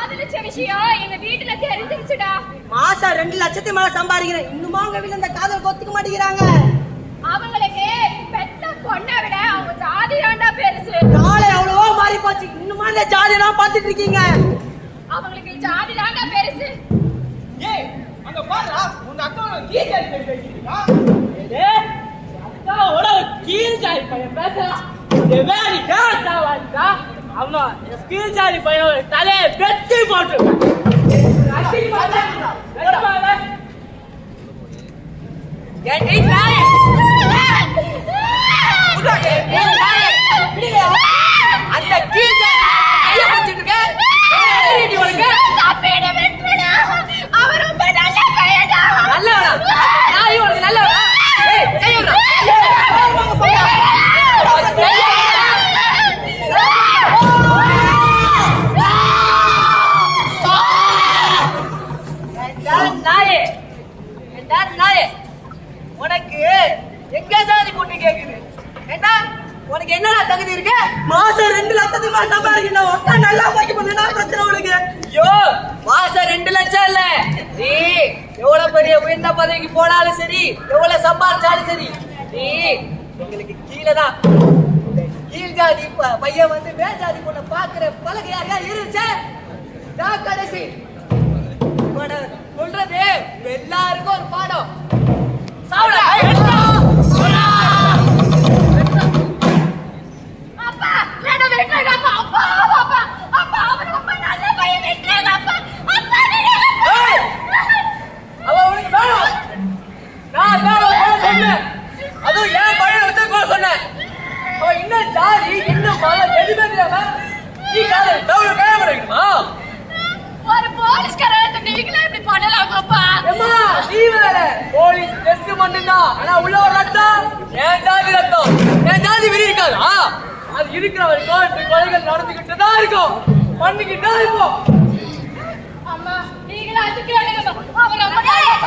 காதலிச்ச விஷயம் எங்க வீட்டுல தெரிஞ்சிருச்சுடா. மாசம் 2 லட்சத்துக்கு மேல சம்பாதிக்கிறேன், இன்னுமா உங்க வீட்டுல இந்த காதல் கொத்துக்க மாட்டேங்கிறாங்க. அவங்களுக்கு பெத்த பொண்ணை விட அவங்க ஜாதி தாண்டா பெருசு. நாளை எவ்வளவோ மாறி போச்சு, இன்னுமா இந்த ஜாதி எல்லாம் பாத்துட்டு இருக்கீங்க. அவங்களுக்கு ஜாதி தாண்டா பெருசு. ஏய் அங்க பாருடா, உங்க அக்காவோட கீழ் ஜாதி பையன் பேசிட்டா. அக்காவோட கீழ் ஜாதி பையன் பேசுறான். வெரி டேட்டா வாடா. ஆமா, கீழ் ஜாதி பையனோட தலையை வெட்டி போட்டுருக்கான். அந்த கீழ் அவர் ரொம்ப நல்ல பையனா. உனக்கு எங்க ஜாதி பொண்ணு கேக்குது? என்ன உனக்கு என்னடா தகுதி இருக்கு? மாசம் 2 லட்சத்துக்கு மேல சம்பாதிக்கணும், ஒட்டா நல்லா பாக்கி பண்ணா பிரச்சனை உனக்கு. ஐயோ, மாசம் 2 லட்சம் இல்ல, நீ எவ்வளவு பெரிய உயர்ந்த பதவிக்கு போனாலும் சரி, எவ்வளவு சம்பாதிச்சாலும் சரி, நீ எங்களுக்கு கீழதான். கீழ் ஜாதி பையன் வந்து மேல் ஜாதி பொண்ணை பாக்குற பழக யாரையா இருந்துச்சு? கடைசி சொல்றது எல்லாருக்கும் ஒரு பாடம். அப்பா நான் வெட்றேன் அப்பா. அப்பா அப்பா அப்பா அவர் ரொம்ப நல்ல பையன். வெட்றேன் அப்பா. அப்பா அவ உனக்கு வேணும். நான் சொன்னேன், அதுவும் ஏன் பையன் வச்சு சொன்னேன். அவ இன்னும் ஜாதி இன்னும் மழை எதுவுமே தெரியாம நீ காதல் தவிர வேணுமா? ஒரு போலீஸ்காரன் நீங்களே இப்படி பண்ணலாம் அப்பா. அம்மா நீ வேற போலீஸ் டெஸ்ட் மட்டும்தான், ஆனா உள்ள ஒரு ரத்தம் என் ஜாதி ரத்தம். என் ஜாதி விரி இருக்காதா? அது இருக்கிற வரைக்கும் இந்த கொலைகள் நடந்துகிட்டு தான் இருக்கும், பண்ணிக்கிட்டு தான் இருக்கும். அம்மா நீங்களே அதுக்கு அவர் ரொம்ப நல்ல பையன்.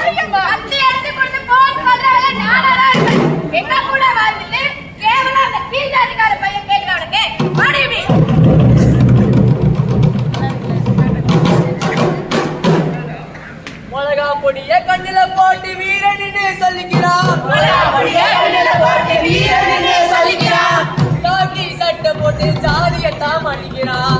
அந்த இடத்துக்கு கொண்டு போன் பண்றாங்க. நானா இருப்பேன் எங்க கூட வாழ்ந்துட்டு கேவலம் அந்த கீழ் ஜாதிக்கார பையன் கேட்கிறவனுக்கு மாடிவி. மிளகா பொடிய கண்ணில போட்டு வீரன்னு சொல்லிக்கிறான். காக்கி சட்டை போட்டு ஜாதியத்தான் மடிக்கிறான்.